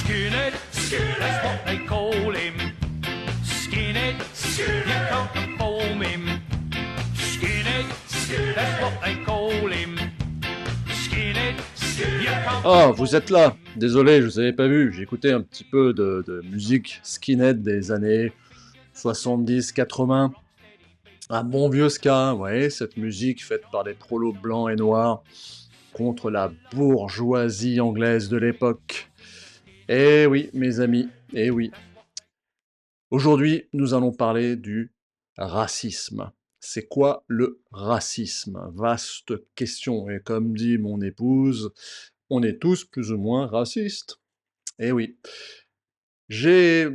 Skinhead, that's what they call him. Skinhead, you can't fool him. Skinhead, that's what they call him. Skinhead, you can't Oh, vous êtes là. Désolé, je vous avais pas vu. J'écoutais un petit peu de musique skinhead des années 70-80. Un bon vieux ska, vous voyez, cette musique faite par des prolos blancs et noirs contre la bourgeoisie anglaise de l'époque. Eh oui, mes amis, eh oui. Aujourd'hui, nous allons parler du racisme. C'est quoi le racisme? Vaste question. Et comme dit mon épouse, on est tous plus ou moins racistes. Eh oui. J'ai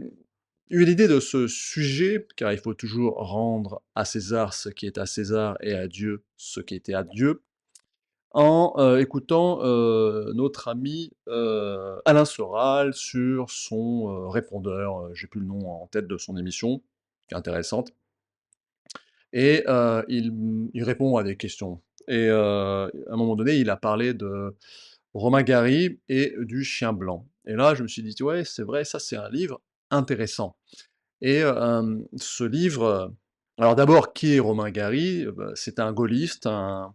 eu l'idée de ce sujet, car il faut toujours rendre à César ce qui est à César et à Dieu ce qui était à Dieu, en écoutant notre ami Alain Soral sur son répondeur, j'ai plus le nom en tête de son émission, qui est intéressante, et il répond à des questions. Et à un moment donné, il a parlé de Romain Gary et du Chien blanc. Et là, je me suis dit, ouais, c'est vrai, ça c'est un livre intéressant. Et ce livre, alors d'abord, qui est Romain Gary? Bah, c'est un gaulliste, un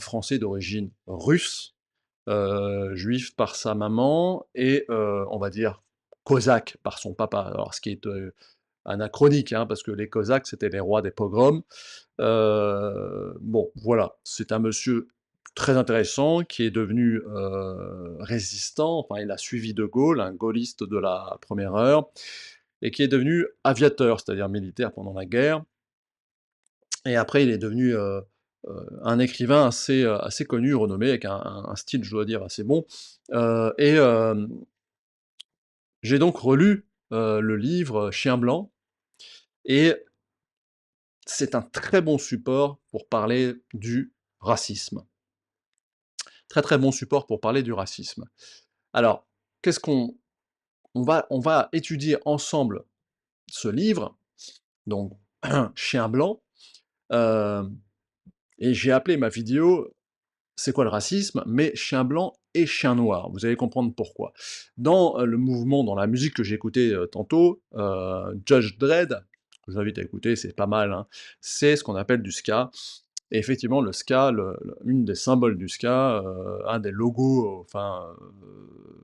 Français d'origine russe, juif par sa maman et on va dire cosaque par son papa. Alors ce qui est, anachronique, hein, parce que les Cosaques, c'était les rois des pogroms. Bon, voilà, c'est un monsieur très intéressant qui est devenu, résistant, enfin il a suivi De Gaulle, un gaulliste de la première heure et qui est devenu aviateur, c'est-à-dire militaire pendant la guerre et après il est devenu, un écrivain assez connu, renommé, avec un style, je dois dire, assez bon, et j'ai donc relu, le livre Chien blanc et c'est un très bon support pour parler du racisme. Très, très bon support pour parler du racisme. Alors, qu'est-ce qu'on on va étudier ensemble ce livre, donc Chien blanc, hem et j'ai appelé ma vidéo «C'est quoi le racisme?» mais Chien blanc et Chien noir. Vous allez comprendre pourquoi. Dans, le mouvement, dans la musique que j'ai écoutée, tantôt, Judge Dredd, que je vous invite à écouter, c'est pas mal, hein, c'est ce qu'on appelle du ska. Et effectivement, le ska, une des symboles du ska, un des logos, enfin,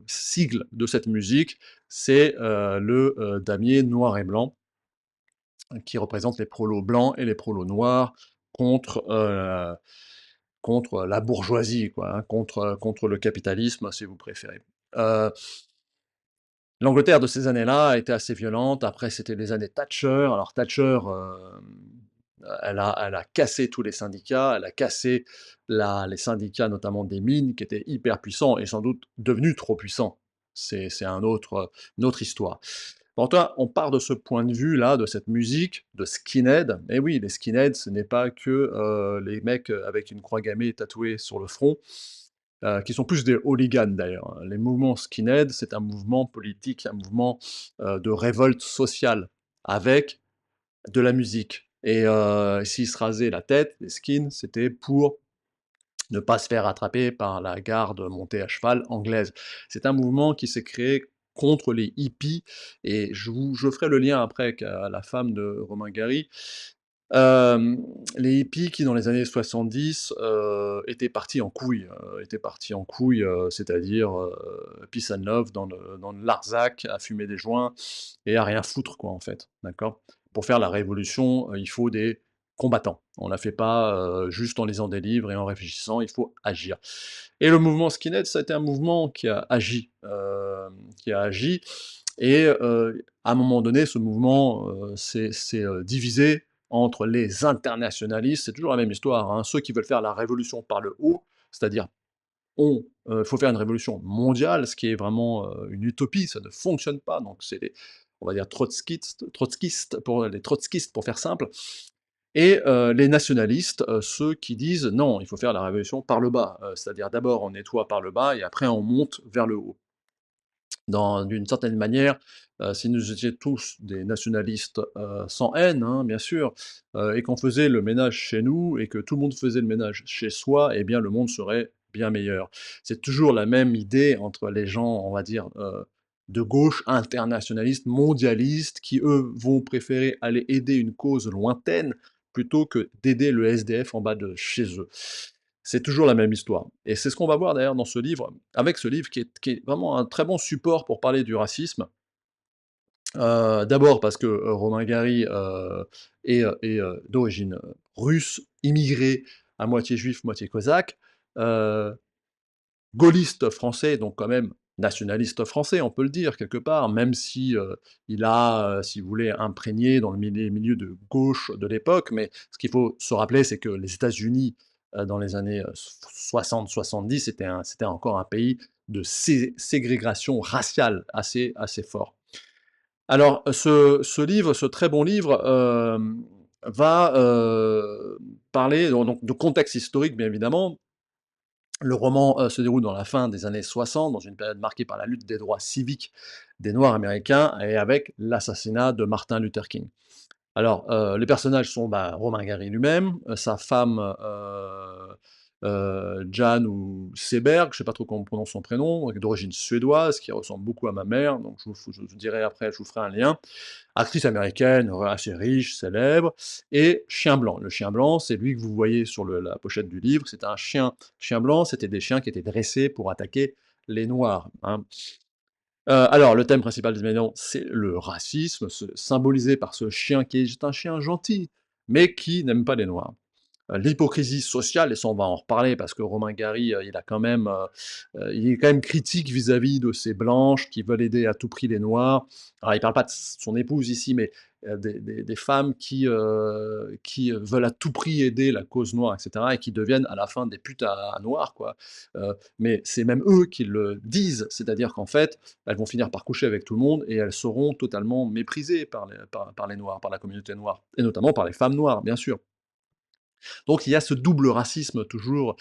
sigles de cette musique, c'est, le, damier noir et blanc, qui représente les prolos blancs et les prolos noirs contre, contre la bourgeoisie, quoi, hein, contre le capitalisme, si vous préférez. Heu, L'Angleterre de ces années-là a été assez violente. Après, c'était les années Thatcher. Alors Thatcher, elle a cassé tous les syndicats, elle a cassé les syndicats, notamment des mines, qui étaient hyper puissants et sans doute devenus trop puissants. C'est une autre histoire. Bon, toi, on part de ce point de vue-là, de cette musique de skinhead. Et oui, les skinheads, ce n'est pas que les mecs avec une croix gammée tatouée sur le front, qui sont plus des hooligans d'ailleurs, hein. Les mouvements skinhead, c'est un mouvement politique, un mouvement de révolte sociale, avec de la musique. Et s'ils se rasaient la tête, les skins, c'était pour ne pas se faire attraper par la garde montée à cheval anglaise. C'est un mouvement qui s'est créé contre les hippies, et je ferai le lien après avec la femme de Romain Gary. Hem, les hippies qui, dans les années 70, étaient partis en couille, c'est-à-dire, peace and love dans le Larzac, à fumer des joints et à rien foutre quoi, en fait, d'accord? Pour faire la révolution, il faut des combattants. On la fait pas, juste en lisant des livres et en réfléchissant, il faut agir. Et le mouvement skinhead, ça a été un mouvement qui a agi et à un moment donné, ce mouvement, s'est divisé entre les internationalistes, c'est toujours la même histoire, hein, ceux qui veulent faire la révolution par le haut, c'est-à-dire faut faire une révolution mondiale, ce qui est vraiment, une utopie, ça ne fonctionne pas, donc c'est les on va dire trotskistes pour faire simple, et les nationalistes, ceux qui disent: «Non, il faut faire la révolution par le bas», c'est-à-dire d'abord on nettoie par le bas et après on monte vers le haut. D'une certaine manière, si nous étions tous des nationalistes, sans haine, hein, bien sûr, et qu'on faisait le ménage chez nous et que tout le monde faisait le ménage chez soi, eh bien le monde serait bien meilleur. C'est toujours la même idée entre les gens, on va dire, de gauche, internationalistes, mondialistes, qui eux vont préférer aller aider une cause lointaine plutôt que d'aider le SDF en bas de chez eux. C'est toujours la même histoire. Et c'est ce qu'on va voir d'ailleurs dans ce livre, avec ce livre qui est vraiment un très bon support pour parler du racisme. D'abord parce que, Romain Gary, est d'origine, russe, immigré, à moitié juif, moitié cosaque, heu, gaulliste français, donc quand même nationaliste français, on peut le dire quelque part, même si, il a, si vous voulez, imprégné dans le milieu de gauche de l'époque. Mais ce qu'il faut se rappeler, c'est que les États-Unis, dans les années, 60-70, c'était encore un pays de ségrégation raciale assez fort. Alors, ce livre, ce très bon livre, va, parler donc de contexte historique, bien évidemment. Le roman, se déroule dans la fin des années 60, dans une période marquée par la lutte des droits civiques des Noirs américains et avec l'assassinat de Martin Luther King. Alors, les personnages sont, bah, Romain Gary lui-même, sa femme, Jan ou Seberg, je sais pas trop comment on prononce son prénom, d'origine suédoise, qui ressemble beaucoup à ma mère, donc je vous dirai après, je vous ferai un lien. Actrice américaine, assez riche, célèbre, et chien blanc. Le chien blanc, c'est lui que vous voyez sur la pochette du livre, c'est un chien blanc, c'était des chiens qui étaient dressés pour attaquer les noirs, hein. Alors le thème principal des Maisons, c'est le racisme, symbolisé par ce chien qui est un chien gentil, mais qui n'aime pas les noirs. L'hypocrisie sociale, et ça on va en reparler parce que Romain Gary, il est quand même critique vis-à-vis de ces blanches qui veulent aider à tout prix les noirs. Alors il parle pas de son épouse ici, mais des femmes qui veulent à tout prix aider la cause noire, et cetera, et qui deviennent à la fin des putes à noirs, quoi. Mais c'est même eux qui le disent, c'est-à-dire qu'en fait, elles vont finir par coucher avec tout le monde et elles seront totalement méprisées par les noirs, par la communauté noire, et notamment par les femmes noires, bien sûr. Donc il y a ce double racisme toujours,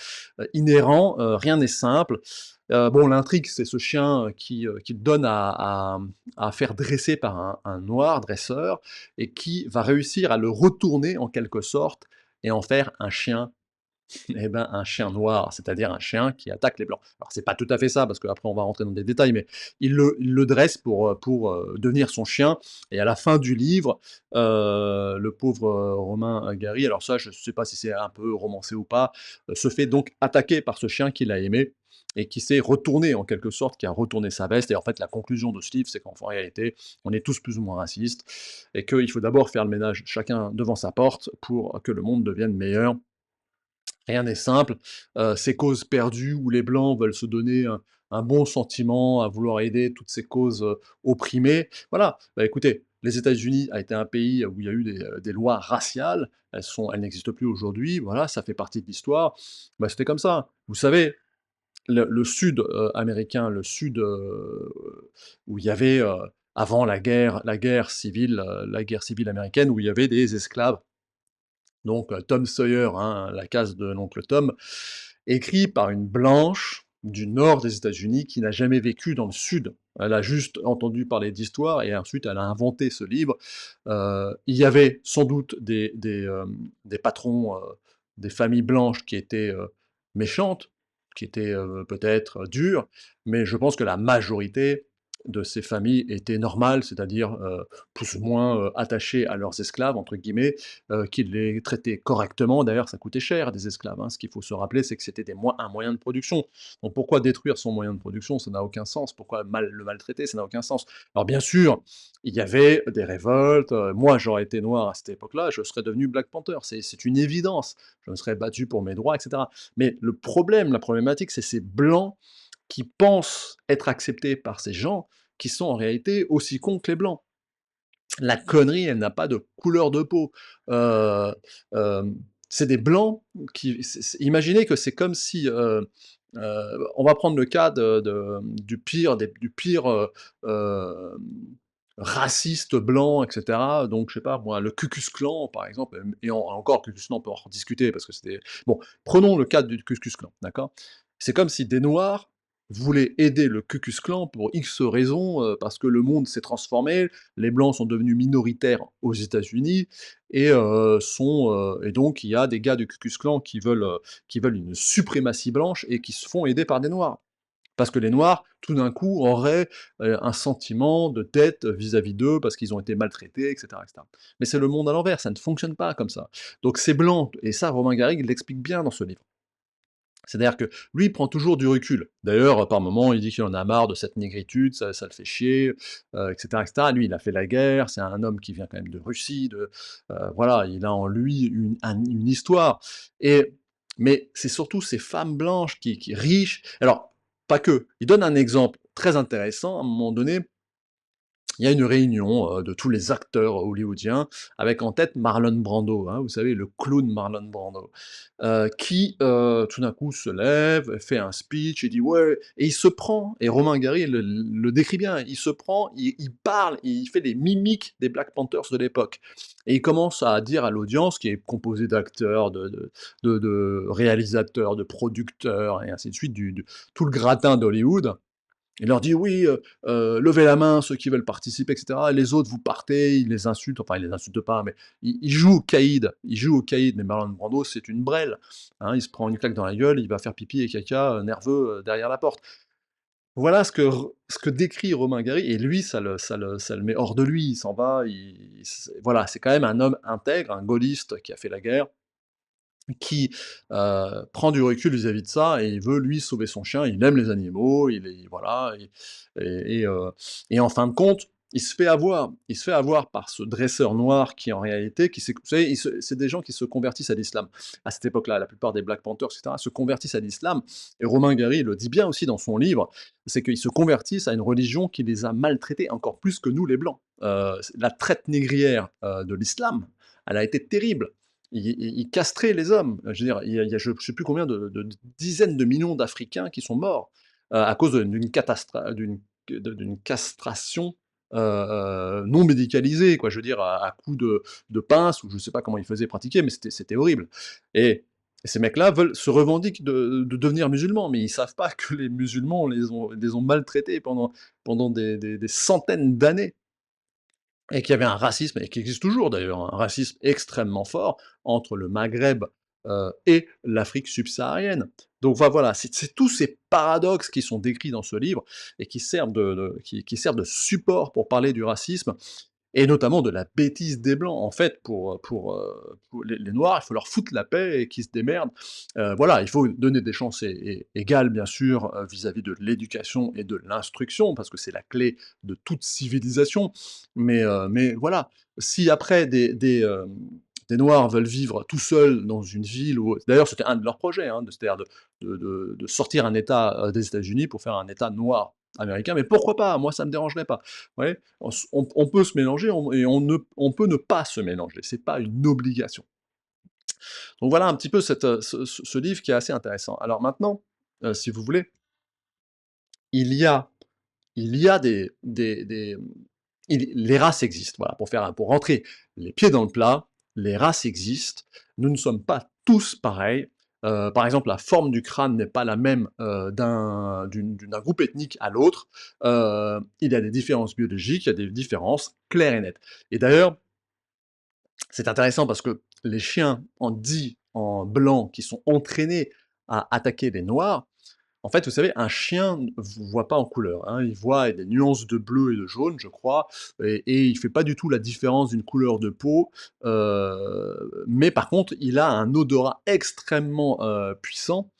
inhérent, rien n'est simple. Bon, l'intrigue, c'est ce chien, qui donne à faire dresser par un noir dresseur et qui va réussir à le retourner en quelque sorte et en faire un chien, eh ben, un chien noir, c'est-à-dire un chien qui attaque les blancs. Alors c'est pas tout à fait ça, parce qu'après on va rentrer dans des détails, mais il le dresse pour devenir son chien, et à la fin du livre, le pauvre, Romain Gary, alors ça je sais pas si c'est un peu romancé ou pas, se fait donc attaquer par ce chien qu'il a aimé et qui s'est retourné en quelque sorte, qui a retourné sa veste. Et en fait la conclusion de ce livre, c'est qu'en réalité, on est tous plus ou moins racistes et qu'il faut d'abord faire le ménage chacun devant sa porte pour que le monde devienne meilleur. Rien n'est simple, ces causes perdues où les blancs veulent se donner un bon sentiment, à vouloir aider toutes ces causes, opprimées. Voilà, bah, écoutez, les États-Unis a été un pays où il y a eu des lois raciales, elles n'existent plus aujourd'hui, voilà, ça fait partie de l'histoire. Bah, c'était comme ça. Vous savez, le sud, américain, le sud, où il y avait, avant la guerre civile américaine, où il y avait des esclaves, donc Tom Sawyer, hein, la case de l'oncle Tom, écrit par une blanche du nord des États-Unis qui n'a jamais vécu dans le sud. Elle a juste entendu parler d'histoire et ensuite elle a inventé ce livre. Il y avait sans doute des patrons, des familles blanches qui étaient, méchantes, qui étaient, peut-être dures, mais je pense que la majorité de ces familles étaient normales, c'est-à-dire, plus ou moins, attachées à leurs «esclaves» entre guillemets, qui les traitaient correctement. D'ailleurs, ça coûtait cher des esclaves, hein. Ce qu'il faut se rappeler, c'est que c'était un moyen de production. Donc pourquoi détruire son moyen de production? Ça n'a aucun sens. Pourquoi le maltraiter? Ça n'a aucun sens. Alors bien sûr, il y avait des révoltes, moi j'aurais été noir à cette époque-là, je serais devenu Black Panther, c'est une évidence. Je me serais battu pour mes droits, et cetera. Mais la problématique, c'est ces blancs qui pensent être acceptés par ces gens, qui sont en réalité aussi cons que les blancs. La connerie, elle n'a pas de couleur de peau. Heu, c'est des blancs qui imaginez que c'est comme si, on va prendre le cas du pire, hem, raciste blanc, et cetera. Donc je sais pas moi, le Ku Klux Klan par exemple, et encore Ku Klux Klan, on peut en rediscuter parce que c'était bon, prenons le cas du Ku Klux Klan, d'accord? C'est comme si des noirs voulait aider le Ku Klux Klan pour X raisons, parce que le monde s'est transformé, les blancs sont devenus minoritaires aux États-Unis et donc il y a des gars du Ku Klux Klan qui veulent une suprématie blanche et qui se font aider par des noirs. Parce que les noirs, tout d'un coup, auraient, un sentiment de dette vis-à-vis d'eux parce qu'ils ont été maltraités et cetera et cetera. Mais c'est le monde à l'envers, ça ne fonctionne pas comme ça. Donc c'est blanc et ça Romain Gary, il l'explique bien dans ce livre. C'est-à-dire que lui, il prend toujours du recul. D'ailleurs, par moments, il dit qu'il en a marre de cette négritude, ça le fait chier, et cetera et cetera. Lui, il a fait la guerre, c'est un homme qui vient quand même de Russie, voilà, il a en lui une histoire et mais c'est surtout ces femmes blanches qui riches alors, pas que. Il donne un exemple très intéressant, à un moment donné, il y a une réunion de tous les acteurs hollywoodiens, avec en tête Marlon Brando, hein, vous savez, le clown Marlon Brando, qui tout d'un coup se lève, fait un speech et dit ouais, et il se prend, et Romain Gary le décrit bien, il se prend, il parle, il fait les mimiques des Black Panthers de l'époque. Et il commence à dire à l'audience, qui est composée d'acteurs, de réalisateurs, de producteurs, et ainsi de suite, tout le gratin d'Hollywood, il leur dit: «Oui, levez la main ceux qui veulent participer et cetera, et les autres vous partez», il les insulte, enfin il les insulte pas, mais il joue au caïd, mais Marlon Brando c'est une brêle, hein, il se prend une claque dans la gueule, il va faire pipi et caca, nerveux, derrière la porte. Voilà ce que décrit Romain Gary et lui ça le met hors de lui, il s'en va, voilà, c'est quand même un homme intègre, un gaulliste qui a fait la guerre, qui, prend du recul vis-à-vis de ça et il veut lui sauver son chien. Il aime les animaux, il est voilà et en fin de compte, il se fait avoir. Il se fait avoir par ce dresseur noir qui en réalité qui s'est vous savez, c'est des gens qui se convertissent à l'islam. À cette époque-là, la plupart des Black Panthers et cetera se convertissent à l'islam et Romain Gary le dit bien aussi dans son livre, c'est qu'ils se convertissent à une religion qui les a maltraités encore plus que nous les blancs. La traite négrière, de l'islam, elle a été terrible. Il castrait les hommes. Je veux dire, il y a je ne sais plus combien de dizaines de millions d'Africains qui sont morts, à cause d'une castration, non médicalisée, quoi. Je veux dire à coups de pince ou je ne sais pas comment ils faisaient pratiquer, mais c'était horrible et ces mecs-là veulent se revendiquent de devenir musulmans, mais ils savent pas que les musulmans les ont maltraités pendant des centaines d'années. Et qu'il y avait un racisme, et qui existe toujours d'ailleurs, un racisme extrêmement fort entre le Maghreb, et l'Afrique subsaharienne. Donc voilà, c'est tous ces paradoxes qui sont décrits dans ce livre et qui servent qui servent de support pour parler du racisme et notamment de la bêtise des blancs. En fait, pour les noirs, il faut leur foutre la paix et qu'ils se démerdent. Voilà, il faut donner des chances égales, bien sûr, vis-à-vis de l'éducation et de l'instruction, parce que c'est la clé de toute civilisation. Mais voilà, si après des noirs veulent vivre tout seuls dans une ville où d'ailleurs c'était un de leurs projets, hein, c'est-à-dire de sortir un État, des États-Unis pour faire un État noir américain, mais pourquoi pas? Moi ça me dérangerait pas. Ouais, on peut se mélanger, on peut ne pas se mélanger, c'est pas une obligation. Donc voilà un petit peu ce livre qui est assez intéressant. Alors maintenant, si vous voulez, il y a il y a les races existent, voilà, pour rentrer les pieds dans le plat, les races existent. Nous ne sommes pas tous pareils. Par exemple, la forme du crâne n'est pas la même, d'un groupe ethnique à l'autre. Il y a des différences biologiques, il y a des différences claires et nettes. Et d'ailleurs, c'est intéressant parce que les chiens en blanc qui sont entraînés à attaquer les noirs, en fait, vous savez, un chien ne voit pas en couleur, hein. Il voit des nuances de bleu et de jaune, je crois, et il fait pas du tout la différence d'une couleur de peau, mais par contre, il a un odorat extrêmement, puissant,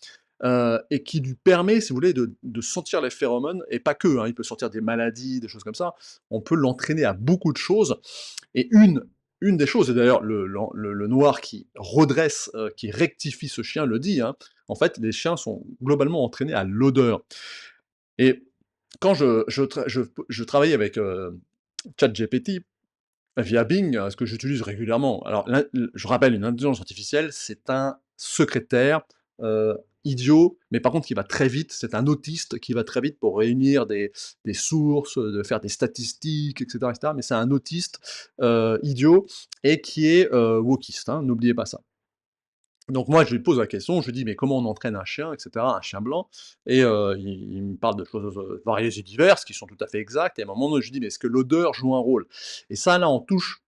et qui lui permet, si vous voulez, de sentir les phéromones et pas que, hein. Il peut sentir des maladies, des choses comme ça. On peut l'entraîner à beaucoup de choses et une des choses et d'ailleurs le noir qui redresse, qui rectifie ce chien le dit, hein, en fait, les chiens sont globalement entraînés à l'odeur et quand je travaillais avec, ChatGPT via Bing, ce que j'utilise régulièrement. Alors je rappelle, une intelligence artificielle, c'est un secrétaire, idiot, mais par contre qui va très vite. C'est un autiste qui va très vite pour réunir des sources, de faire des statistiques et cetera, mais c'est un autiste, idiot et qui est, wokiste, hein, n'oubliez pas ça. Donc moi, je lui pose la question, je lui dis: «Mais comment on entraîne un chien?» et cetera, un chien blanc et il me parle de choses, variées et diverses qui sont tout à fait exactes et à un moment donné, je lui dis: «Mais est-ce que l'odeur joue un rôle?» Et ça, là, on touche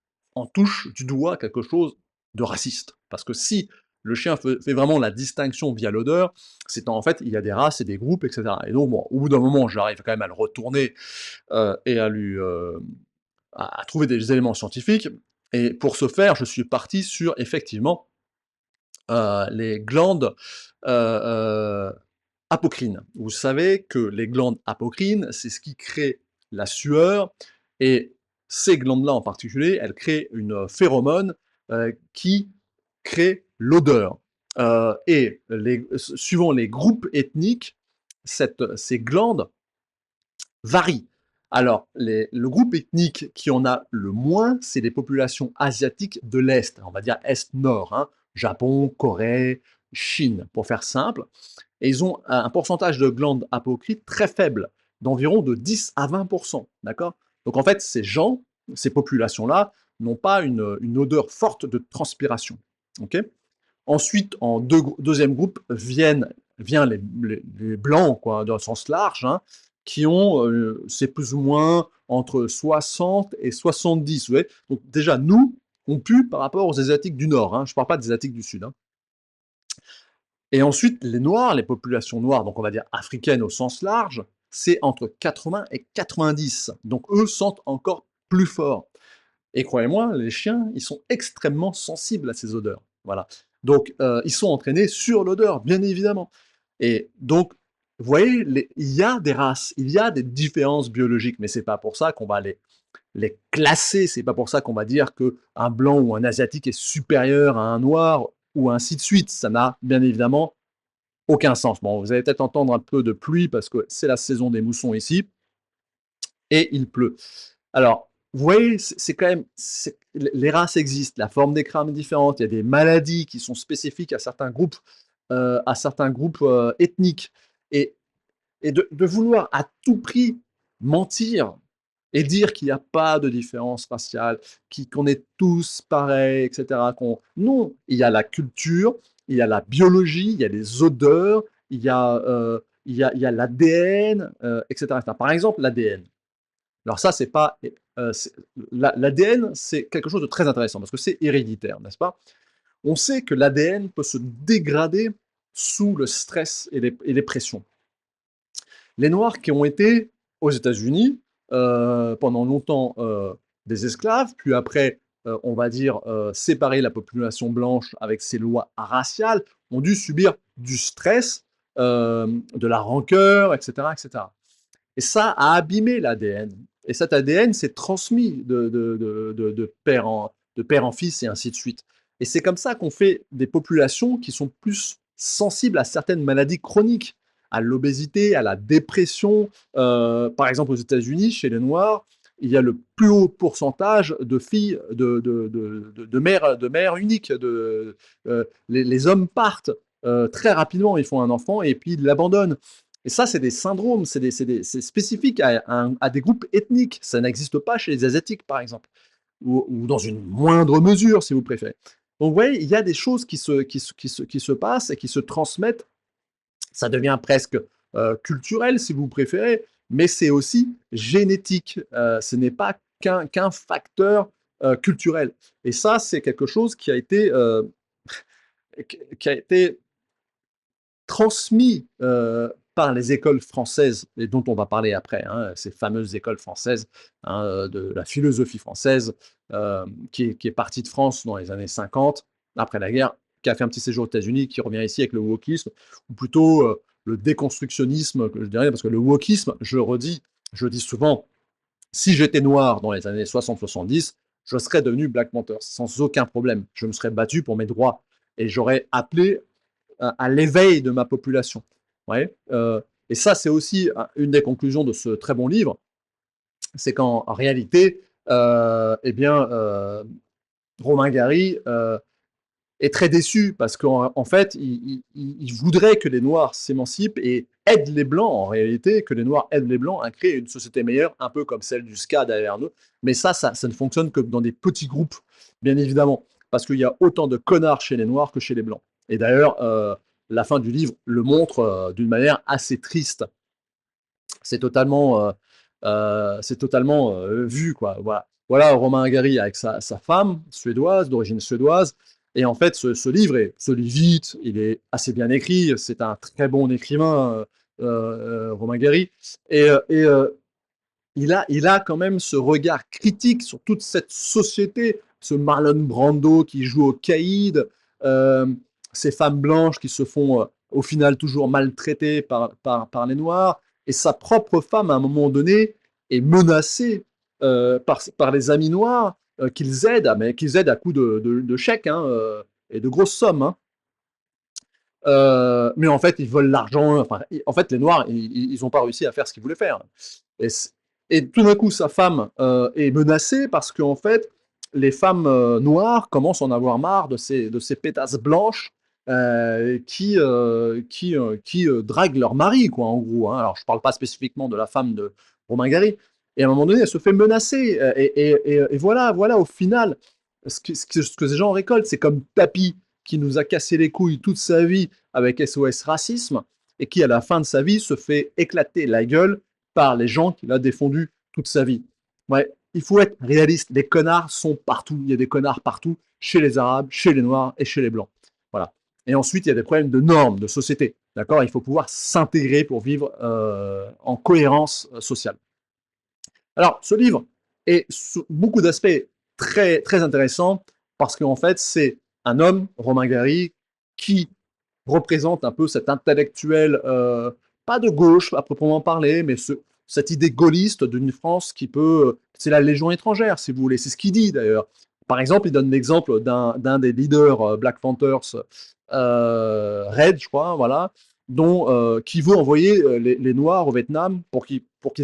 du doigt quelque chose de raciste. Parce que si le chien fait vraiment la distinction via l'odeur, c'est en fait, il y a des races et des groupes et cetera et donc bon, au bout d'un moment, j'arrive quand même à le retourner, et à lui, à trouver des éléments scientifiques et pour ce faire, je suis parti sur effectivement les glandes, heu, apocrines. Vous savez que les glandes apocrines, c'est ce qui crée la sueur et ces glandes-là en particulier, elles créent une phéromone, qui crée l'odeur. Et suivant les groupes ethniques, ces glandes varient. Alors, le groupe ethnique qui en a le moins, c'est les populations asiatiques de l'Est, on va dire Est-Nord, hein, Japon, Corée, Chine, pour faire simple. Et ils ont un pourcentage de glandes apocrites très faible, d'environ de 10 à 20%, d'accord? Donc en fait, ces gens, ces populations-là, n'ont pas une odeur forte de transpiration, ok? Ensuite, en deuxième groupe, vient les blancs, quoi, dans le sens large, hein, qui ont, c'est plus ou moins entre 60 et 70, vous voyez? Donc déjà, nous, on pue par rapport aux Asiatiques du Nord, hein, je ne parle pas des Asiatiques du Sud, hein. Et ensuite, les Noirs, les populations noires, donc on va dire africaines au sens large, c'est entre 80 et 90. Donc eux sentent encore plus fort. Et croyez-moi, les chiens, ils sont extrêmement sensibles à ces odeurs. Voilà. Donc, ils sont entraînés sur l'odeur, bien évidemment. Et donc, vous voyez, il y a des races, il y a des différences biologiques, mais c'est pas pour ça qu'on va les classer. C'est pas pour ça qu'on va dire qu'un blanc ou un asiatique est supérieur à un noir ou ainsi de suite. Ça n'a bien évidemment aucun sens. Bon, vous allez peut-être entendre un peu de pluie parce que c'est la saison des moussons ici et il pleut. Alors, vous voyez, c'est quand même, les races existent, la forme des crânes est différente, il y a des maladies qui sont spécifiques à certains groupes ethniques. Et, et de vouloir à tout prix mentir et dire qu'il n'y a pas de différence raciale, qu'on est tous pareils, etc. Non, il y a la culture, il y a la biologie, il y a les odeurs, il y a l'ADN, etc., etc. Par exemple, l'ADN. Alors ça, c'est pas, l'ADN, c'est quelque chose de très intéressant parce que c'est héréditaire, n'est-ce pas? On sait que l'ADN peut se dégrader sous le stress et les pressions. Les Noirs qui ont été aux États-Unis pendant longtemps des esclaves, puis après, on va dire, séparer la population blanche avec ses lois raciales, ont dû subir du stress, de la rancœur, etc., etc. Et ça a abîmé l'ADN. Et cet ADN s'est transmis de père en fils et ainsi de suite. Et c'est comme ça qu'on fait des populations qui sont plus sensibles à certaines maladies chroniques, à l'obésité, à la dépression. Par exemple, aux États-Unis, chez les Noirs, il y a le plus haut pourcentage de filles de mères uniques. Les hommes partent très rapidement, ils font un enfant et puis ils l'abandonnent. Et ça, c'est des syndromes, c'est spécifique à des groupes ethniques. Ça n'existe pas chez les Asiatiques, par exemple, ou dans une moindre mesure, si vous préférez. Donc, vous voyez, il y a des choses qui se passent et qui se transmettent. Ça devient presque culturel, si vous préférez, mais c'est aussi génétique. Ce n'est pas qu'un facteur culturel. Et ça, c'est quelque chose qui a été transmis par les écoles françaises, et dont on va parler après, hein, ces fameuses écoles françaises, hein, de la philosophie française, qui est partie de France dans les années 50, après la guerre, qui a fait un petit séjour aux États-Unis, qui revient ici avec le wokisme, ou plutôt le déconstructionnisme, que je dirais, parce que le wokisme, je dis souvent, si j'étais noir dans les années 60-70, je serais devenu Black Panther, sans aucun problème. Je me serais battu pour mes droits et j'aurais appelé à l'éveil de ma population. Ouais. Et ça, c'est aussi une des conclusions de ce très bon livre, c'est qu'en réalité, eh bien, Romain Gary est très déçu parce qu'en fait, il voudrait que les Noirs s'émancipent et aident les Blancs, en réalité, que les Noirs aident les Blancs à créer une société meilleure, un peu comme celle du SCA derrière nous. Mais ça ne fonctionne que dans des petits groupes, bien évidemment, parce qu'il y a autant de connards chez les Noirs que chez les Blancs. Et d'ailleurs, la fin du livre le montre d'une manière assez triste. C'est totalement, vu, quoi. Voilà. Voilà Romain Gary avec sa femme suédoise, d'origine suédoise. Et en fait, ce livre se lit vite, il est assez bien écrit, c'est un très bon écrivain, Romain Gary. Et il a quand même ce regard critique sur toute cette société, ce Marlon Brando qui joue au caïd, euh, ces femmes blanches qui se font au final toujours maltraitées par les Noirs, et sa propre femme, à un moment donné, est menacée par les amis noirs mais qu'ils aident à coups de chèques hein, et de grosses sommes. Hein. Mais en fait, ils volent l'argent. Enfin, en fait, les Noirs, ils n'ont pas réussi à faire ce qu'ils voulaient faire. Et, et tout d'un coup, sa femme est menacée parce qu'en fait, les femmes noires commencent à en avoir marre de ces pétasses blanches qui draguent leur mari, quoi, en gros. Hein. Alors, je ne parle pas spécifiquement de la femme de Romain Gary. Et à un moment donné, elle se fait menacer. Et voilà, au final, ce que ces gens récoltent, c'est comme Tapi qui nous a cassé les couilles toute sa vie avec SOS Racisme, et qui, à la fin de sa vie, se fait éclater la gueule par les gens qu'il a défendus toute sa vie. Ouais, il faut être réaliste, les connards sont partout, il y a des connards partout, chez les Arabes, chez les Noirs et chez les Blancs. Voilà. Et ensuite, il y a des problèmes de normes, de société. D'accord. Il faut pouvoir s'intégrer pour vivre en cohérence sociale. Alors, ce livre est sur beaucoup d'aspects très, très intéressants parce qu'en fait, c'est un homme, Romain Gary, qui représente un peu cet intellectuel, pas de gauche à proprement parler, mais cette idée gaulliste d'une France qui peut... C'est la Légion étrangère, si vous voulez. C'est ce qu'il dit, d'ailleurs. Par exemple, il donne l'exemple d'un des leaders Black Panthers, Red, je crois, voilà, qui veut envoyer les Noirs au Vietnam pour qu'ils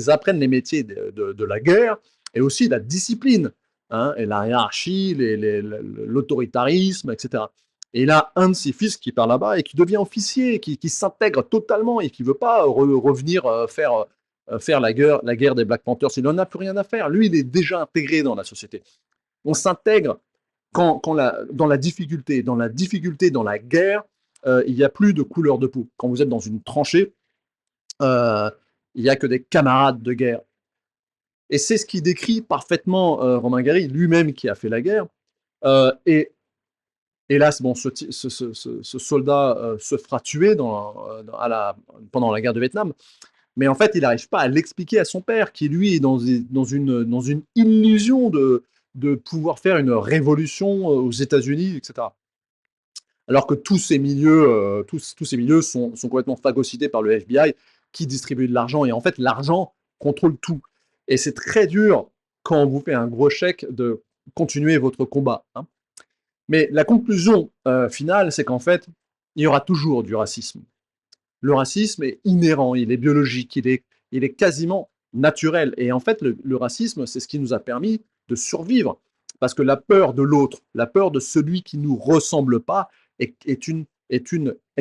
apprennent les métiers de la guerre et aussi la discipline, hein, et la hiérarchie, l'autoritarisme, etc. Et il a un de ses fils qui part là-bas et qui devient officier, qui s'intègre totalement et qui ne veut pas revenir faire la guerre des Black Panthers. Il n'en a plus rien à faire. Lui, il est déjà intégré dans la société. On s'intègre dans la difficulté. Dans la guerre, il n'y a plus de couleur de peau. Quand vous êtes dans une tranchée, il n'y a que des camarades de guerre. Et c'est ce qui décrit parfaitement Romain Gary, lui-même qui a fait la guerre. Et hélas, bon, ce soldat se fera tuer pendant la guerre de Vietnam. Mais en fait, il n'arrive pas à l'expliquer à son père, qui lui est dans une illusion de pouvoir faire une révolution aux États-Unis, etc. Alors que tous ces milieux sont complètement phagocytés par le FBI, qui distribue de l'argent. Et en fait, l'argent contrôle tout. Et c'est très dur, quand on vous fait un gros chèque, de continuer votre combat. Hein. Mais la conclusion finale, c'est qu'en fait, il y aura toujours du racisme. Le racisme est inhérent, il est biologique, il est quasiment naturel. Et en fait, le racisme, c'est ce qui nous a permis de survivre. Parce que la peur de l'autre, la peur de celui qui ne nous ressemble pas, est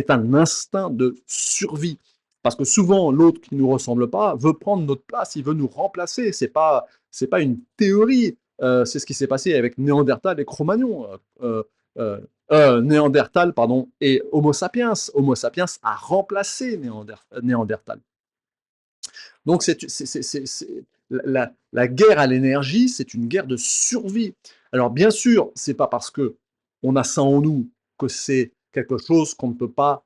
un instinct de survie. Parce que souvent, l'autre qui ne nous ressemble pas veut prendre notre place, il veut nous remplacer. C'est pas une théorie. C'est ce qui s'est passé avec Néandertal et Cro-Magnon. Néandertal, pardon, et Homo sapiens. Homo sapiens a remplacé Néandertal. Donc, la guerre à l'énergie, c'est une guerre de survie. Alors, bien sûr, c'est pas parce que on a ça en nous que c'est quelque chose qu'on ne peut pas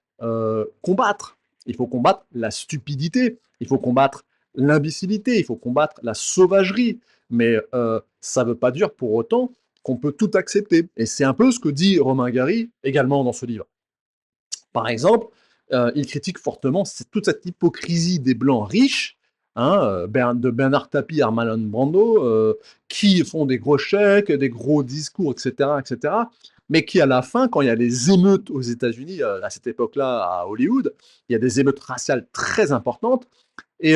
combattre. Il faut combattre la stupidité, il faut combattre l'imbécilité, il faut combattre la sauvagerie. Mais ça ne veut pas dire pour autant qu'on peut tout accepter. Et c'est un peu ce que dit Romain Gary également dans ce livre. Par exemple, il critique fortement toute cette hypocrisie des Blancs riches, hein, de Bernard Tapie à Marlon Brando, qui font des gros chèques, des gros discours, etc., mais qui, à la fin, quand il y a les émeutes aux États-Unis, à cette époque-là, à Hollywood, il y a des émeutes raciales très importantes, et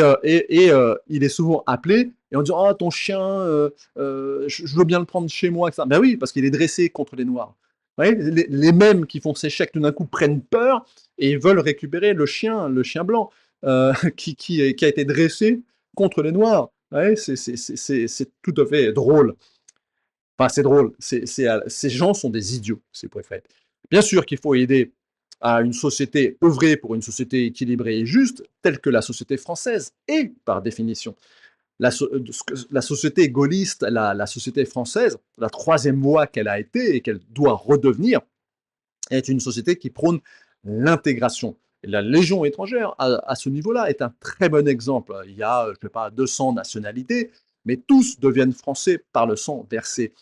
il est souvent appelé, et on dit « Oh, ton chien, je veux bien le prendre chez moi. » Ben oui, parce qu'il est dressé contre les Noirs. Ouais, les mêmes qui font ces chèques tout d'un coup prennent peur et veulent récupérer le chien blanc qui a été dressé contre les Noirs. Ouais, c'est tout à fait drôle. Enfin, c'est drôle. Ces gens sont des idiots, si vous préférez. Bien sûr qu'il faut aider à une société, œuvrer pour une société équilibrée et juste, telle que la société française est par définition. La société gaulliste, la société française, la troisième voie qu'elle a été et qu'elle doit redevenir, est une société qui prône l'intégration. Et la Légion étrangère, à ce niveau-là, est un très bon exemple. Il y a, je ne sais pas, 200 nationalités, mais tous deviennent français par le sang versé.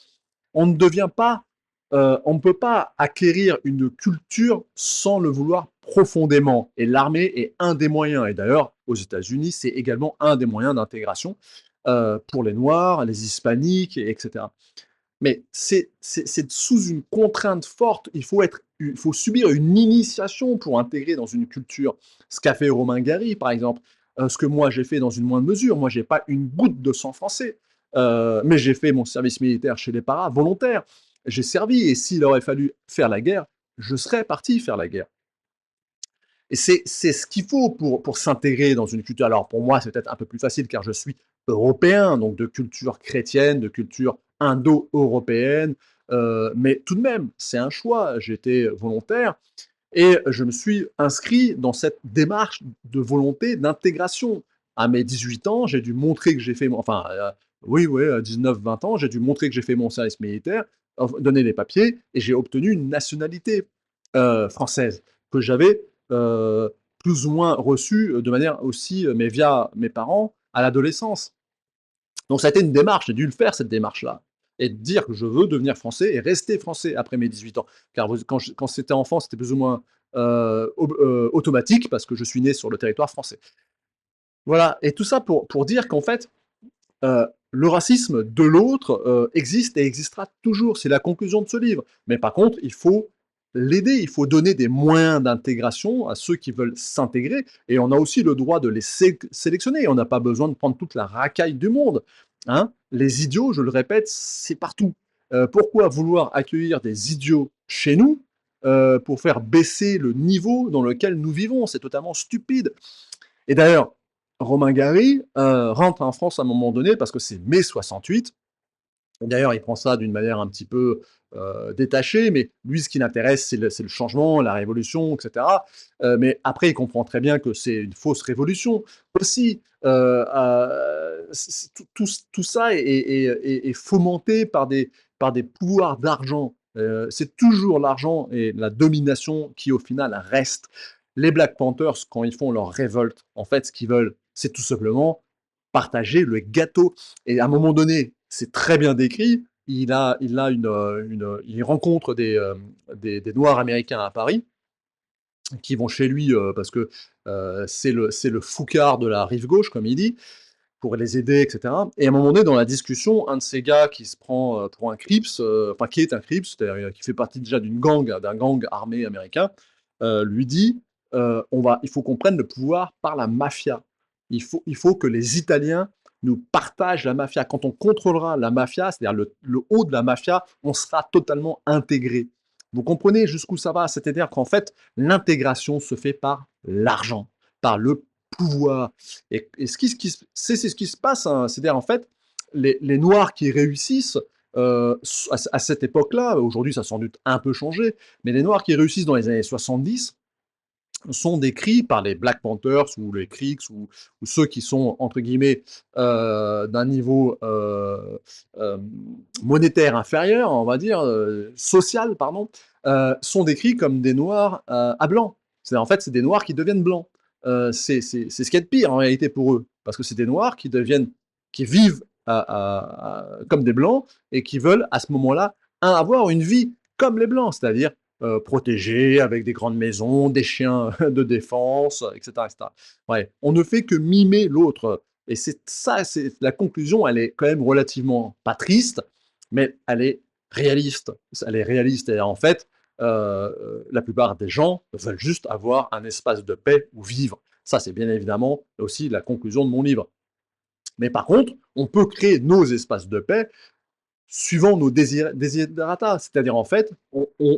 On ne devient pas, on ne peut pas acquérir une culture sans le vouloir profondément. Et l'armée est un des moyens. Et d'ailleurs, aux États-Unis, c'est également un des moyens d'intégration pour les Noirs, les Hispaniques, etc. Mais c'est sous une contrainte forte. Il faut subir une initiation pour intégrer dans une culture. Ce qu'a fait Romain Gary, par exemple. Ce que moi j'ai fait dans une moindre mesure. Moi, j'ai pas une goutte de sang français. Mais j'ai fait mon service militaire chez les paras volontaires. J'ai servi. Et s'il aurait fallu faire la guerre, je serais parti faire la guerre. Et c'est ce qu'il faut pour s'intégrer dans une culture. Alors pour moi, c'est peut-être un peu plus facile car je suis européen, donc de culture chrétienne, de culture indo-européenne. Mais tout de même, c'est un choix. J'étais volontaire et je me suis inscrit dans cette démarche de volonté d'intégration. À mes 18 ans, j'ai dû montrer que j'ai fait, enfin, oui, 19-20 ans, j'ai dû montrer que j'ai fait mon service militaire, donner les papiers, et j'ai obtenu une nationalité française que j'avais euh, plus ou moins reçue de manière aussi, mais via mes parents, à l'adolescence. Donc ça a été une démarche, j'ai dû le faire cette démarche-là. Et dire que je veux devenir français et rester français après mes 18 ans. Car quand c'était enfant, c'était plus ou moins automatique parce que je suis né sur le territoire français. Voilà, et tout ça pour dire qu'en fait, le racisme de l'autre existe et existera toujours. C'est la conclusion de ce livre. Mais par contre, il faut l'aider, il faut donner des moyens d'intégration à ceux qui veulent s'intégrer. Et on a aussi le droit de les sélectionner. On n'a pas besoin de prendre toute la racaille du monde. Hein. Les idiots, je le répète, c'est partout. Pourquoi vouloir accueillir des idiots chez nous pour faire baisser le niveau dans lequel nous vivons? C'est totalement stupide. Et d'ailleurs, Romain Gary rentre en France à un moment donné parce que c'est mai 68. D'ailleurs, il prend ça d'une manière un petit peu détachée, mais lui, ce qui l'intéresse, c'est le changement, la révolution, etc. Mais après, il comprend très bien que c'est une fausse révolution. Aussi, tout ça est fomenté par des pouvoirs d'argent. C'est toujours l'argent et la domination qui, au final, restent. Les Black Panthers, quand ils font leur révolte, en fait, ce qu'ils veulent, c'est tout simplement partager le gâteau. Et à un moment donné, c'est très bien décrit, il rencontre des Noirs américains à Paris, qui vont chez lui parce que c'est le foucard de la rive gauche, comme il dit, pour les aider, etc. Et à un moment donné, dans la discussion, un de ces gars qui se prend pour un Crips, enfin qui est un Crips, c'est-à-dire qui fait partie déjà d'un gang armé américain, lui dit il faut qu'on prenne le pouvoir par la mafia. Il faut que les Italiens nous partagent la mafia. Quand on contrôlera la mafia, c'est-à-dire le haut de la mafia, on sera totalement intégré. Vous comprenez jusqu'où ça va? C'est-à-dire qu'en fait, l'intégration se fait par l'argent, par le pouvoir. Et c'est ce qui se passe, hein. C'est-à-dire, en fait, les Noirs qui réussissent à cette époque-là, aujourd'hui ça a sans doute un peu changé, mais les Noirs qui réussissent dans les années 70 sont décrits par les Black Panthers ou les Creeks ou ceux qui sont, entre guillemets, d'un niveau monétaire inférieur, on va dire, social, pardon, sont décrits comme des Noirs à blancs. En fait, c'est des Noirs qui deviennent blancs. C'est ce qu'il y a de pire en réalité pour eux, parce que c'est des Noirs qui vivent comme des Blancs et qui veulent à ce moment-là avoir une vie comme les Blancs, c'est-à-dire protégés, avec des grandes maisons, des chiens de défense, etc., etc. Ouais, on ne fait que mimer l'autre. Et c'est ça, la conclusion, elle est quand même relativement pas triste, mais elle est réaliste. Elle est réaliste. Et en fait, la plupart des gens veulent juste avoir un espace de paix où vivre. Ça, c'est bien évidemment aussi la conclusion de mon livre. Mais par contre, on peut créer nos espaces de paix suivant nos desiderata. C'est-à-dire, en fait,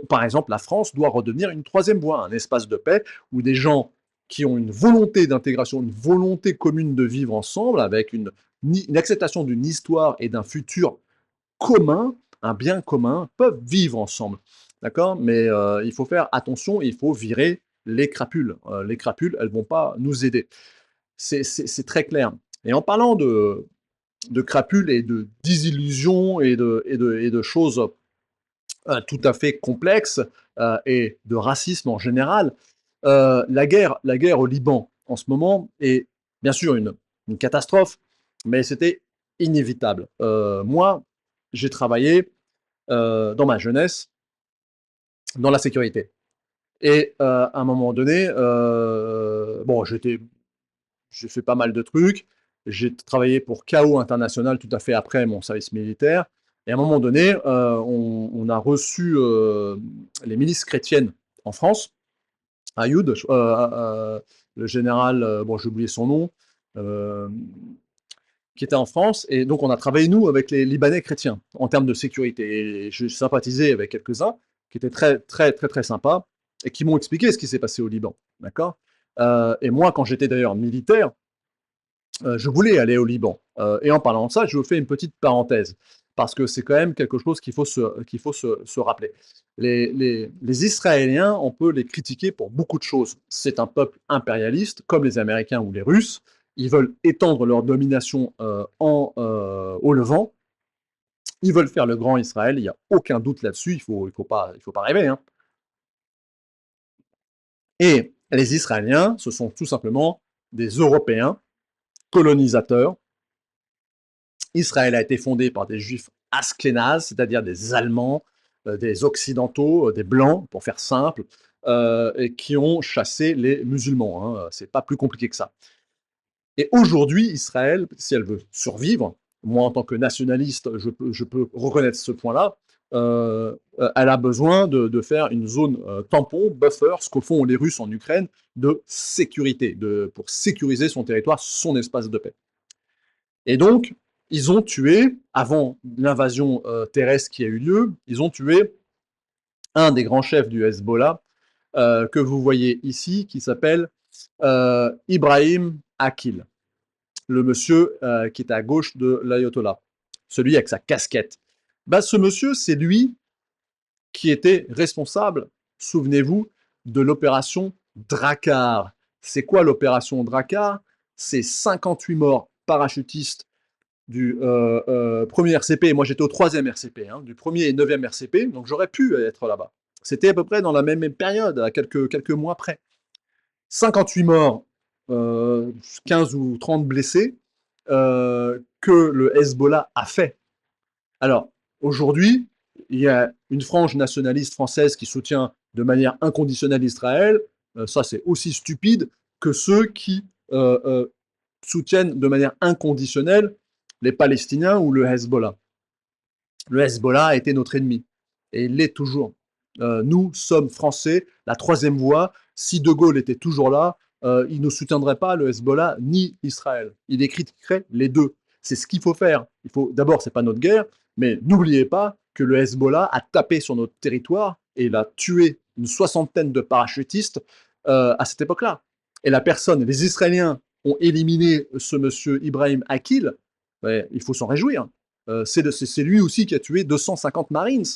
par exemple, la France doit redevenir une troisième voie, un espace de paix où des gens qui ont une volonté d'intégration, une volonté commune de vivre ensemble, avec une acceptation d'une histoire et d'un futur commun, un bien commun, peuvent vivre ensemble. d'accord? Mais il faut faire attention, il faut virer les crapules. Les crapules, elles vont pas nous aider. C'est très clair. Et en parlant de crapules et de désillusions et de choses tout à fait complexes et de racisme en général, la guerre au Liban en ce moment est bien sûr une catastrophe, mais c'était inévitable. Moi, j'ai travaillé dans ma jeunesse dans la sécurité. Et à un moment donné, bon, j'ai fait pas mal de trucs. J'ai travaillé pour KO International tout à fait après mon service militaire. Et à un moment donné, on a reçu les milices chrétiennes en France, Ayoud, le général, bon, j'ai oublié son nom, euh, qui était en France. Et donc, on a travaillé, nous, avec les Libanais chrétiens en termes de sécurité. Et je sympathisais avec quelques-uns qui étaient très, très, très, très sympas et qui m'ont expliqué ce qui s'est passé au Liban. D'accord. Et moi, quand j'étais d'ailleurs militaire, je voulais aller au Liban. Et en parlant de ça, je vous fais une petite parenthèse, parce que c'est quand même quelque chose qu'il faut se rappeler. Les Israéliens, on peut les critiquer pour beaucoup de choses. C'est un peuple impérialiste, comme les Américains ou les Russes. Ils veulent étendre leur domination au Levant. Ils veulent faire le grand Israël, il n'y a aucun doute là-dessus, il faut pas rêver, hein. Et les Israéliens, ce sont tout simplement des Européens colonisateurs. Israël a été fondé par des juifs ashkénazes, c'est-à-dire des Allemands, des Occidentaux, des Blancs, pour faire simple, et qui ont chassé les musulmans, hein. C'est pas plus compliqué que ça. Et aujourd'hui, Israël, si elle veut survivre, moi en tant que nationaliste, je peux reconnaître ce point-là, elle a besoin de faire une zone tampon, buffer, ce que font les Russes en Ukraine, de sécurité, pour sécuriser son territoire, son espace de paix. Et donc, ils ont tué, avant l'invasion terrestre qui a eu lieu, ils ont tué un des grands chefs du Hezbollah, que vous voyez ici, qui s'appelle Ibrahim Akil, le monsieur qui est à gauche de l'ayatollah, celui avec sa casquette. Bah, ce monsieur, c'est lui qui était responsable, souvenez-vous, de l'opération Drakkar. C'est quoi l'opération Drakkar? C'est 58 morts parachutistes du premier RCP, moi j'étais au 3e RCP, hein, du 1er et 9e RCP, donc j'aurais pu être là-bas. C'était à peu près dans la même période, à quelques mois près. 58 morts, 15 ou 30 blessés, que le Hezbollah a fait. Alors, aujourd'hui, il y a une frange nationaliste française qui soutient de manière inconditionnelle Israël. Ça, c'est aussi stupide que ceux qui soutiennent de manière inconditionnelle les Palestiniens ou le Hezbollah. Le Hezbollah a été notre ennemi, et il l'est toujours. Nous sommes français, la troisième voie. Si De Gaulle était toujours là, il ne soutiendrait pas le Hezbollah ni Israël. Il les critiquerait les deux. C'est ce qu'il faut faire. D'abord, c'est pas notre guerre, mais n'oubliez pas que le Hezbollah a tapé sur notre territoire et il a tué une soixantaine de parachutistes à cette époque-là. Et les Israéliens ont éliminé ce monsieur Ibrahim Akil. Ouais, il faut s'en réjouir. C'est lui aussi qui a tué 250 Marines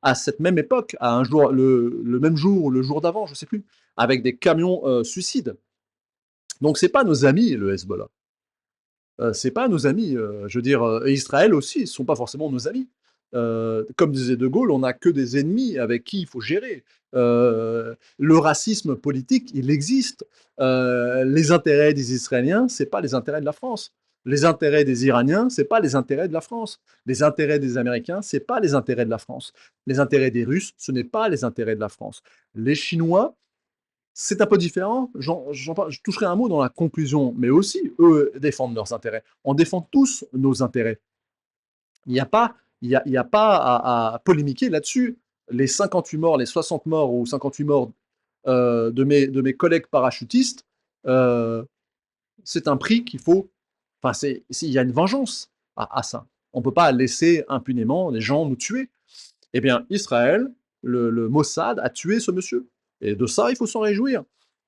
à cette même époque, à un jour, le même jour ou le jour d'avant, je ne sais plus, avec des camions suicides. Donc c'est pas nos amis, le Hezbollah. C'est pas nos amis. Je veux dire, et Israël aussi, ils sont pas forcément nos amis. Comme disait De Gaulle, on n'a que des ennemis avec qui il faut gérer. Le racisme politique, il existe. Les intérêts des Israéliens, c'est pas les intérêts de la France. Les intérêts des Iraniens, c'est pas les intérêts de la France. Les intérêts des Américains, c'est pas les intérêts de la France. Les intérêts des Russes, ce n'est pas les intérêts de la France. Les Chinois, c'est un peu différent. Je toucherai un mot dans la conclusion, mais aussi, eux défendent leurs intérêts. On défend tous nos intérêts. Il n'y a pas, il y a pas à polémiquer là-dessus. Les 58 morts, les 60 morts ou 58 morts de mes collègues parachutistes, euh, c'est un prix qu'il faut. Enfin, il y a une vengeance à ça. On ne peut pas laisser impunément les gens nous tuer. Eh bien, Israël, le Mossad a tué ce monsieur. Et de ça, il faut s'en réjouir.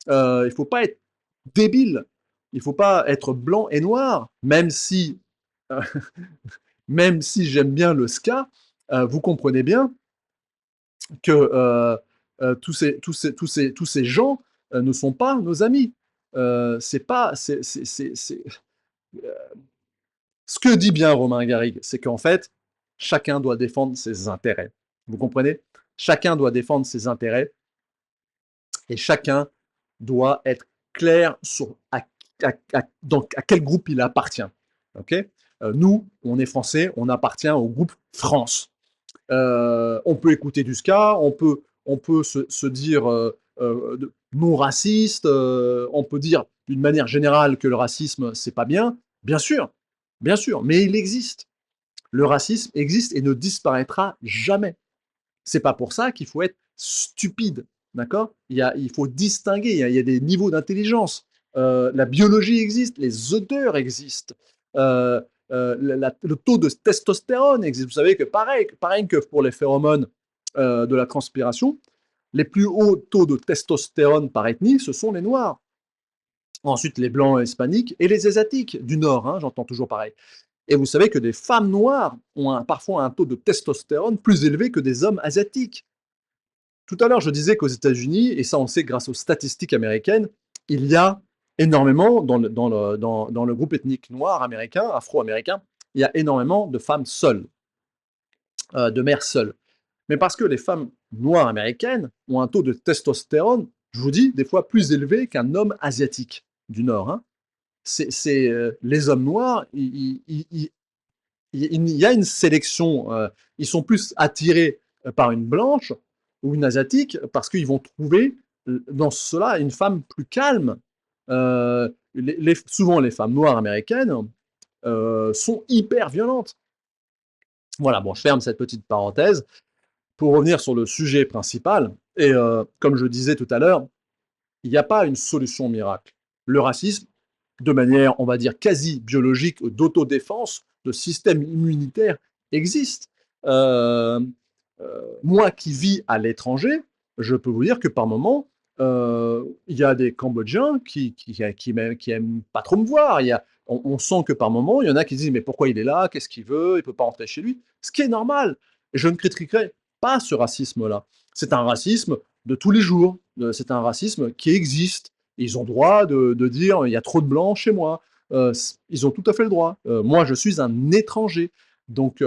Il ne faut pas être débile. Il ne faut pas être blanc et noir, euh, même si j'aime bien le ska, vous comprenez bien que tous ces gens ne sont pas nos amis. C'est pas, Ce que dit bien Romain Gary, c'est qu'en fait, chacun doit défendre ses intérêts. Vous comprenez? Chacun doit défendre ses intérêts et chacun doit être clair sur à quel groupe il appartient. Okay, nous, on est français, on appartient au groupe France. On peut écouter du ska, on peut se dire non raciste, on peut dire d'une manière générale que le racisme, c'est pas bien sûr, mais il existe. Le racisme existe et ne disparaîtra jamais. C'est pas pour ça qu'il faut être stupide, d'accord? Il faut distinguer, il y a des niveaux d'intelligence. La biologie existe, les odeurs existent, le taux de testostérone existe. Vous savez que pareil que pour les phéromones de la transpiration, les plus hauts taux de testostérone par ethnie, ce sont les noirs. Ensuite, les blancs hispaniques et les asiatiques du Nord, hein, j'entends toujours pareil. Et vous savez que des femmes noires ont parfois un taux de testostérone plus élevé que des hommes asiatiques. Tout à l'heure, je disais qu'aux États-Unis, et ça on le sait grâce aux statistiques américaines, il y a énormément, dans le groupe ethnique noir américain, afro-américain, il y a énormément de femmes seules, de mères seules. Mais parce que les femmes noires américaines ont un taux de testostérone, je vous dis, des fois plus élevé qu'un homme asiatique du Nord. Hein. Les hommes noirs, il y a une sélection, ils sont plus attirés par une blanche ou une asiatique parce qu'ils vont trouver dans cela une femme plus calme. Souvent, les femmes noires américaines sont hyper violentes. Voilà, bon, je ferme cette petite parenthèse pour revenir sur le sujet principal. Et comme je disais tout à l'heure, il n'y a pas une solution miracle. Le racisme, de manière, on va dire, quasi biologique, d'autodéfense, de système immunitaire, existe. Moi qui vis à l'étranger, je peux vous dire que par moment, il y a des Cambodgiens qui aiment pas trop me voir. On sent que par moment, il y en a qui disent mais pourquoi il est là? Qu'est-ce qu'il veut? Il peut pas rentrer chez lui. Ce qui est normal. Et je ne critiquerai pas ce racisme-là. C'est un racisme de tous les jours. C'est un racisme qui existe. Ils ont droit de dire il y a trop de blancs chez moi. Ils ont tout à fait le droit. Moi, je suis un étranger. Donc,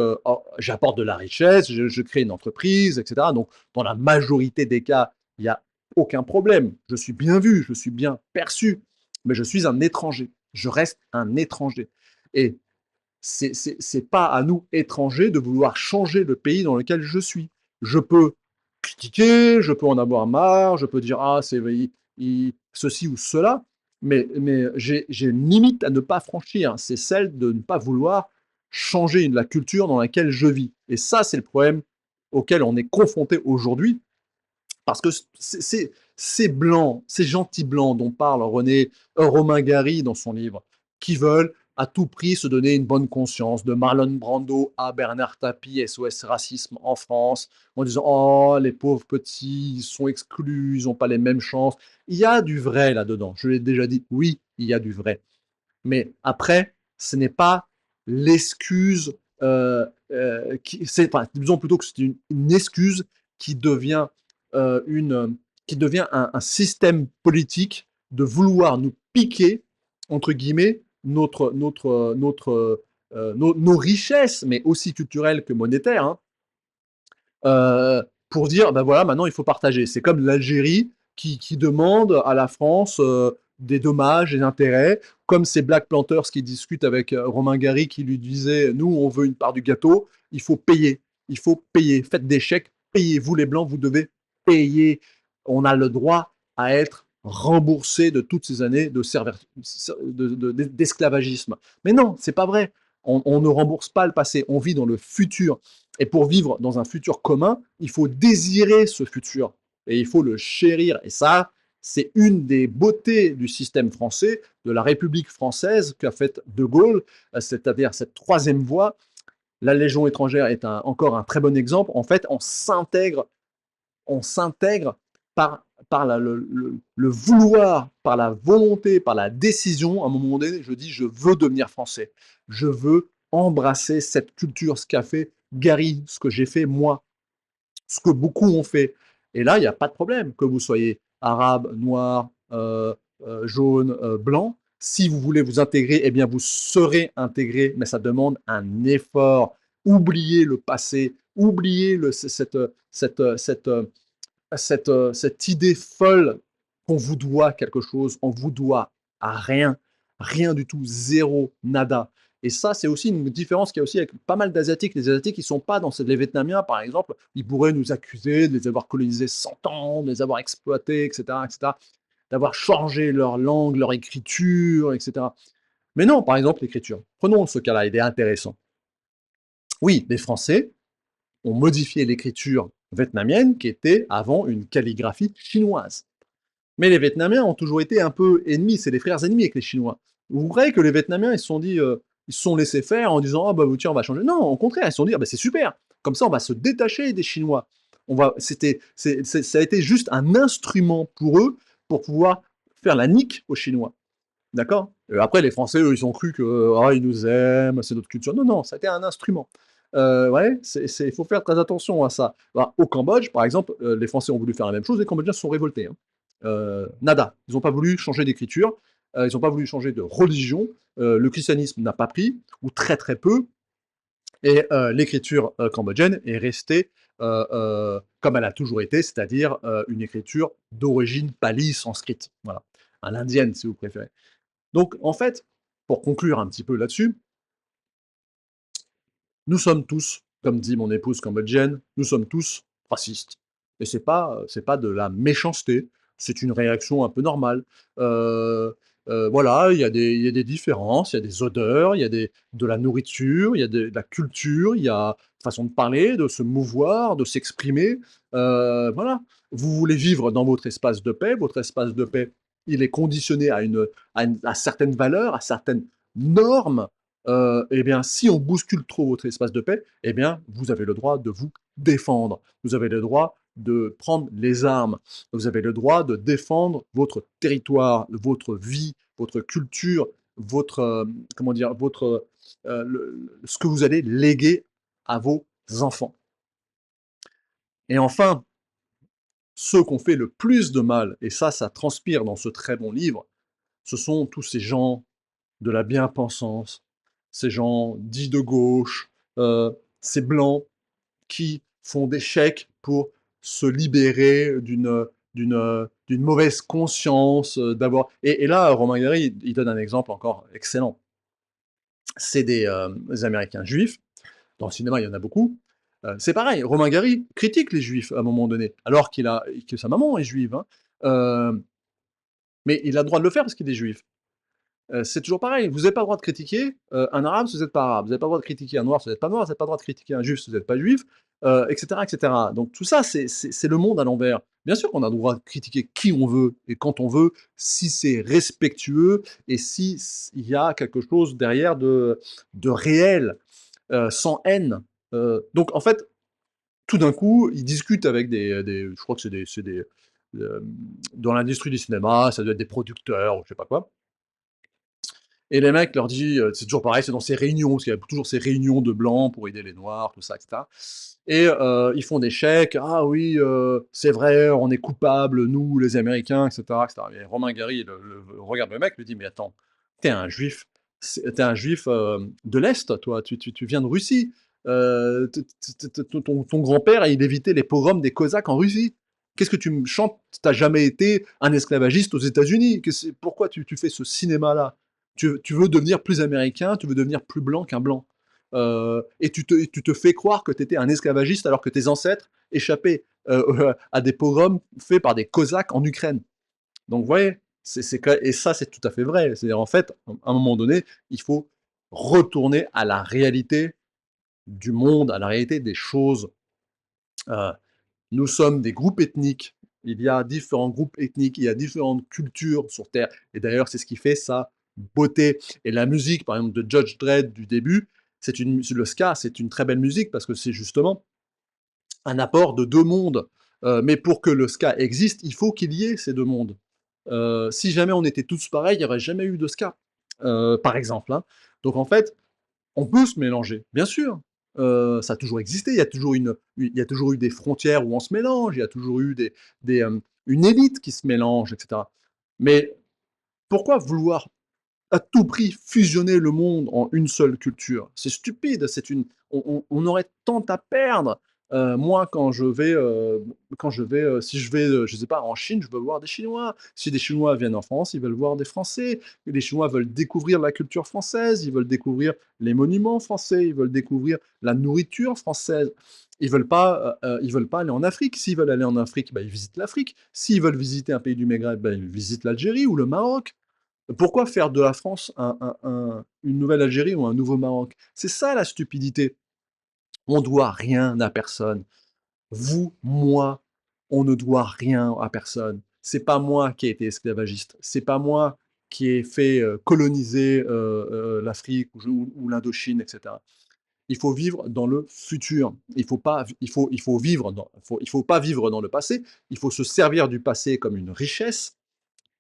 j'apporte de la richesse, je crée une entreprise, etc. Donc, dans la majorité des cas, il n'y a aucun problème. Je suis bien vu, je suis bien perçu, mais je suis un étranger. Je reste un étranger. Et c'est pas à nous, étrangers, de vouloir changer le pays dans lequel je suis. Je peux critiquer, je peux en avoir marre, je peux dire ah c'est ceci ou cela, mais j'ai une limite à ne pas franchir. C'est celle de ne pas vouloir changer la culture dans laquelle je vis. Et ça, c'est le problème auquel on est confronté aujourd'hui, parce que ces blancs, ces gentils blancs dont parle Romain Gary dans son livre, qui veulent à tout prix se donner une bonne conscience, de Marlon Brando à Bernard Tapie, SOS Racisme en France, en disant oh les pauvres petits, ils sont exclus, ils n'ont pas les mêmes chances. Il y a du vrai là-dedans. Je l'ai déjà dit, oui, il y a du vrai. Mais après, ce n'est pas l'excuse, disons plutôt que c'est une excuse qui devient, qui devient un système politique de vouloir nous piquer, entre guillemets, nos richesses, mais aussi culturelles que monétaires, hein, pour dire, ben voilà, maintenant il faut partager. C'est comme l'Algérie qui demande à la France des dommages et intérêts, comme ces Black Panthers qui discutent avec Romain Gary qui lui disait, nous on veut une part du gâteau, il faut payer, faites des chèques, payez, vous les Blancs, vous devez payer. On a le droit à être remboursé de toutes ces années d'esclavagisme. Mais non, c'est pas vrai. On ne rembourse pas le passé, on vit dans le futur. Et pour vivre dans un futur commun, il faut désirer ce futur et il faut le chérir. Et ça, c'est une des beautés du système français, de la République française qu'a faite De Gaulle, c'est-à-dire cette troisième voie. La Légion étrangère est encore un très bon exemple. En fait, on s'intègre par le vouloir, par la volonté, par la décision. À un moment donné, je dis, je veux devenir français. Je veux embrasser cette culture, ce qu'a fait Gary, ce que j'ai fait moi. ce que beaucoup ont fait. Et là, il n'y a pas de problème, que vous soyez arabe, noir, jaune, blanc. Si vous voulez vous intégrer, eh bien, vous serez intégré, mais ça demande un effort. Oubliez le passé, oubliez cette idée folle qu'on vous doit quelque chose, on vous doit à rien, rien du tout, zéro, nada. Et ça, c'est aussi une différence qu'il y a aussi avec pas mal d'Asiatiques. Les Asiatiques, ils sont pas dans les Vietnamiens, par exemple, ils pourraient nous accuser de les avoir colonisés 100 ans, de les avoir exploités, etc., d'avoir changé leur langue, leur écriture, etc. Mais non, par exemple, l'écriture. Prenons ce cas-là, il est intéressant. Oui, les Français ont modifié l'écriture vietnamienne, qui était avant une calligraphie chinoise. Mais les Vietnamiens ont toujours été un peu ennemis, c'est les frères ennemis avec les Chinois. Vous croyez que les Vietnamiens, ils se sont dit, ils se sont laissés faire en disant, ah bah tiens, on va changer. Non, au contraire, ils se sont dit, ah bah c'est super, comme ça on va se détacher des Chinois. Ça a été juste un instrument pour eux pour pouvoir faire la nique aux Chinois. D'accord. Après, les Français, eux, ils ont cru que ils nous aiment, c'est notre culture. Non, non, ça a été un instrument. Ouais, il faut faire très attention à ça. Alors, au Cambodge, par exemple, les Français ont voulu faire la même chose, les Cambodgiens se sont révoltés. Hein. Nada. Ils n'ont pas voulu changer d'écriture, ils n'ont pas voulu changer de religion, le christianisme n'a pas pris, ou très très peu, et l'écriture cambodgienne est restée comme elle a toujours été, c'est-à-dire une écriture d'origine pali sanskrite. Voilà. À l'indienne, si vous préférez. Donc, en fait, pour conclure un petit peu là-dessus, nous sommes tous, comme dit mon épouse cambodgienne, nous sommes tous racistes. Et c'est pas de la méchanceté, c'est une réaction un peu normale. Voilà, il y a des différences, il y a des odeurs, il y a de la nourriture, il y a de la culture, il y a une façon de parler, de se mouvoir, de s'exprimer. Voilà. Vous voulez vivre dans votre espace de paix, il est conditionné à certaines valeurs, à certaines normes, eh bien, si on bouscule trop votre espace de paix, eh bien, vous avez le droit de vous défendre. Vous avez le droit de prendre les armes. Vous avez le droit de défendre votre territoire, votre vie, votre culture, votre, comment dire, ce que vous allez léguer à vos enfants. Et enfin, ceux qui ont fait le plus de mal, et ça transpire dans ce très bon livre, ce sont tous ces gens de la bien-pensance, ces gens dits de gauche, ces blancs qui font des chèques pour se libérer d'une mauvaise conscience, d'avoir... Et là, Romain Gary, il donne un exemple encore excellent. C'est des Américains juifs, dans le cinéma il y en a beaucoup, c'est pareil, Romain Gary critique les juifs à un moment donné, alors que sa maman est juive, hein. Mais il a le droit de le faire parce qu'il est juif. C'est toujours pareil, vous n'avez pas le droit de critiquer un arabe si vous n'êtes pas arabe, vous n'avez pas le droit de critiquer un noir si vous n'êtes pas noir, vous n'avez pas le droit de critiquer un juif si vous n'êtes pas juif, etc., etc. Donc tout ça, c'est le monde à l'envers. Bien sûr qu'on a le droit de critiquer qui on veut et quand on veut, si c'est respectueux et si il y a quelque chose derrière de réel, sans haine. Donc en fait, tout d'un coup, ils discutent avec je crois que c'est des dans l'industrie du cinéma, ça doit être des producteurs ou je sais pas quoi. Et les mecs leur disent, c'est toujours pareil, c'est dans ces réunions, parce qu'il y a toujours ces réunions de blancs pour aider les noirs, tout ça, etc. Et ils font des chèques, ah oui, c'est vrai, on est coupables, nous, les Américains, etc., etc. Et Romain Gary regarde le mec, lui dit, mais attends, t'es un juif, t'es un juif de l'Est, toi, tu viens de Russie. Ton grand-père, il évitait les pogroms des Cosaques en Russie. Qu'est-ce que tu me chantes? T'as jamais été un esclavagiste aux États-Unis. Pourquoi tu fais ce cinéma-là? Tu veux devenir plus américain, tu veux devenir plus blanc qu'un blanc. Et tu te fais croire que tu étais un esclavagiste alors que tes ancêtres échappaient à des pogroms faits par des Cosaques en Ukraine. Donc, vous voyez, et ça, c'est tout à fait vrai. C'est-à-dire, en fait, à un moment donné, il faut retourner à la réalité du monde, à la réalité des choses. Nous sommes des groupes ethniques. Il y a différents groupes ethniques, il y a différentes cultures sur Terre. Et d'ailleurs, c'est ce qui fait sa beauté. Et la musique, par exemple, de Judge Dredd du début, le ska, c'est une très belle musique parce que c'est justement un apport de deux mondes. Mais pour que le ska existe, il faut qu'il y ait ces deux mondes. Si jamais on était tous pareils, il n'y aurait jamais eu de ska, par exemple. Hein. Donc en fait, on peut se mélanger, bien sûr. ça a toujours existé, il y a toujours eu des frontières où on se mélange, il y a toujours eu une élite qui se mélange, et cetera. Mais pourquoi vouloir à tout prix fusionner le monde en une seule culture? C'est stupide, on aurait tant à perdre. Moi, si je vais, je sais pas, en Chine, je veux voir des Chinois. Si des Chinois viennent en France, ils veulent voir des Français. Les Chinois veulent découvrir la culture française, ils veulent découvrir les monuments français, ils veulent découvrir la nourriture française. Ils veulent pas aller en Afrique. S'ils veulent aller en Afrique, bah, ils visitent l'Afrique. S'ils veulent visiter un pays du Maghreb, bah, ils visitent l'Algérie ou le Maroc. Pourquoi faire de la France une nouvelle Algérie ou un nouveau Maroc? C'est ça la stupidité. On doit rien à personne. Vous, moi, on ne doit rien à personne. C'est pas moi qui ai été esclavagiste. C'est pas moi qui ai fait coloniser l'Afrique ou l'Indochine, etc. Il faut vivre dans le futur. Il faut vivre il faut pas vivre dans le passé. Il faut se servir du passé comme une richesse,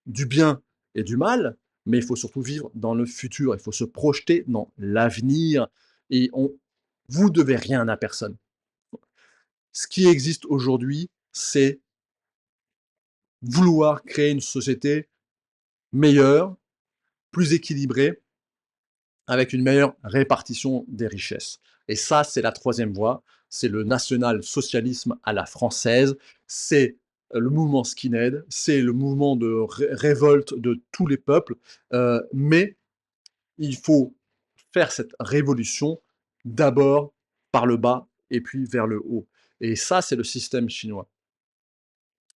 du bien et du mal, mais il faut surtout vivre dans le futur, il faut se projeter dans l'avenir et vous devez rien à personne. Ce qui existe aujourd'hui, c'est vouloir créer une société meilleure, plus équilibrée, avec une meilleure répartition des richesses. Et ça, c'est la troisième voie, c'est le national-socialisme à la française, c'est le mouvement skinhead, c'est le mouvement de révolte de tous les peuples, mais il faut faire cette révolution d'abord par le bas et puis vers le haut. Et ça, c'est le système chinois.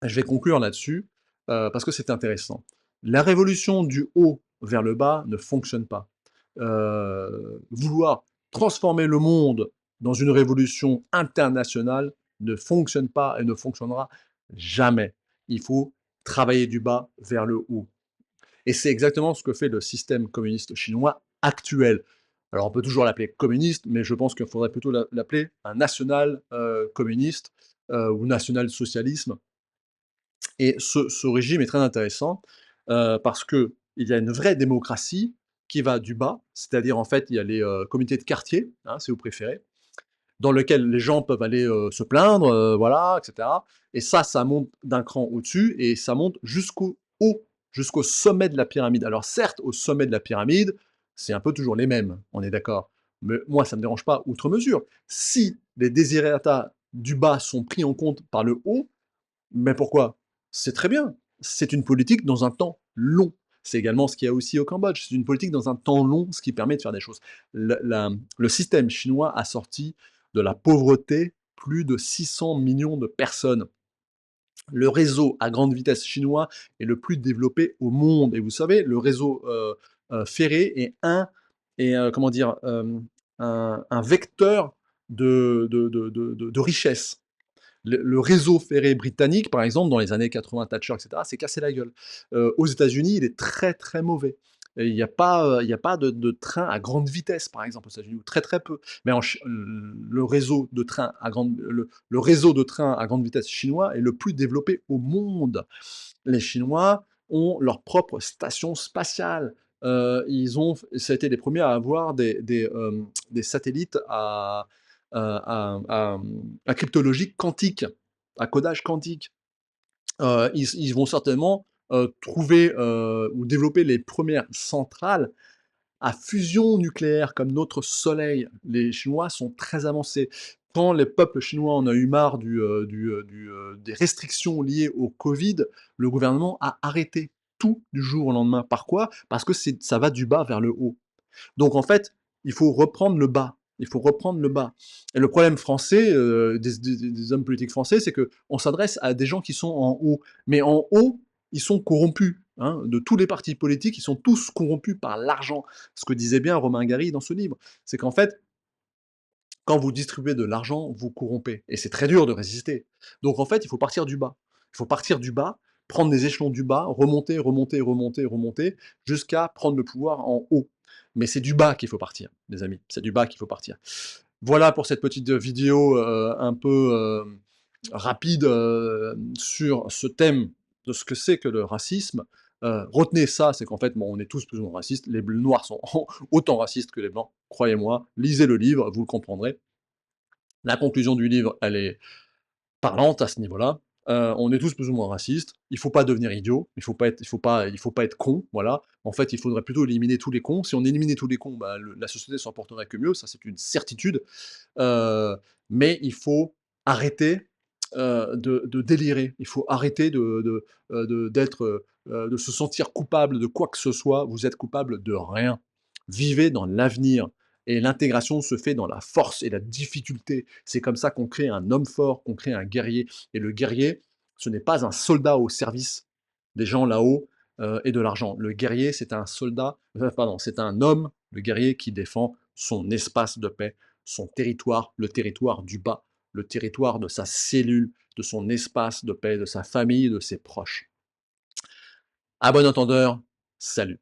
Je vais conclure là-dessus, parce que c'est intéressant. La révolution du haut vers le bas ne fonctionne pas. Vouloir transformer le monde dans une révolution internationale ne fonctionne pas et ne fonctionnera jamais. Il faut travailler du bas vers le haut. Et c'est exactement ce que fait le système communiste chinois actuel. Alors on peut toujours l'appeler communiste, mais je pense qu'il faudrait plutôt l'appeler un national communiste ou national socialisme. Et ce régime est très intéressant parce qu'il y a une vraie démocratie qui va du bas, c'est-à-dire en fait il y a les comités de quartier, hein, si vous préférez, dans lequel les gens peuvent aller se plaindre, voilà, etc. Et ça monte d'un cran au-dessus et ça monte jusqu'au haut, jusqu'au sommet de la pyramide. Alors certes, au sommet de la pyramide, c'est un peu toujours les mêmes, on est d'accord. Mais moi, ça ne me dérange pas outre mesure. Si les desiderata du bas sont pris en compte par le haut, mais pourquoi? C'est très bien. C'est une politique dans un temps long. C'est également ce qu'il y a aussi au Cambodge. C'est une politique dans un temps long, ce qui permet de faire des choses. Le système chinois a sorti de la pauvreté plus de 600 millions de personnes. Le réseau à grande vitesse chinois est le plus développé au monde. Et vous savez, le réseau ferré comment dire, un vecteur de richesse. Le réseau ferré britannique, par exemple, dans les années 80, Thatcher, etc., s'est cassé la gueule. Aux États-Unis, il est très très mauvais. Et il y a pas de train à grande vitesse, par exemple, aux États-Unis, ou très très peu. Mais le réseau de train le réseau de train à grande vitesse chinois est le plus développé au monde. Les Chinois ont leur propre station spatiale. Ça a été les premiers à avoir des satellites à cryptologie quantique, à codage quantique. Ils vont certainement trouver ou développer les premières centrales à fusion nucléaire comme notre Soleil. Les Chinois sont très avancés. Quand les peuples chinois en a eu marre des restrictions liées au Covid, le gouvernement a arrêté tout du jour au lendemain. Par quoi? Parce que ça va du bas vers le haut. Donc en fait, il faut reprendre le bas. Il faut reprendre le bas. Et le problème français, des hommes politiques français, c'est qu'on s'adresse à des gens qui sont en haut. Mais en haut, ils sont corrompus. Hein, de tous les partis politiques, ils sont tous corrompus par l'argent. Ce que disait bien Romain Gary dans ce livre. C'est qu'en fait, quand vous distribuez de l'argent, vous corrompez. Et c'est très dur de résister. Donc en fait, il faut partir du bas. Il faut partir du bas, prendre des échelons du bas, remonter, remonter, remonter, remonter, jusqu'à prendre le pouvoir en haut. Mais c'est du bas qu'il faut partir, les amis. C'est du bas qu'il faut partir. Voilà pour cette petite vidéo un peu rapide sur ce thème de ce que c'est que le racisme. Retenez ça, c'est qu'en fait, bon, on est tous plus ou moins racistes. Les noirs sont autant racistes que les blancs, croyez-moi. Lisez le livre, vous le comprendrez. La conclusion du livre, elle est parlante à ce niveau-là. On est tous plus ou moins racistes. Il faut pas devenir idiot. Il faut pas être con, voilà. En fait, il faudrait plutôt éliminer tous les cons. Si on éliminait tous les cons, bah, la société s'en porterait que mieux, ça c'est une certitude. Heu, mais il faut arrêter, de délirer. Il faut arrêter de se sentir coupable de quoi que ce soit. Vous êtes coupable de rien. Vivez dans l'avenir et l'intégration se fait dans la force et la difficulté. C'est comme ça qu'on crée un homme fort, qu'on crée un guerrier et le guerrier, ce n'est pas un soldat au service des gens là-haut, et de l'argent. Le guerrier, c'est un soldat, pardon, c'est un homme, le guerrier qui défend son espace de paix, son territoire, le territoire du bas, le territoire de sa cellule, de son espace de paix, de sa famille, de ses proches. À bon entendeur, salut.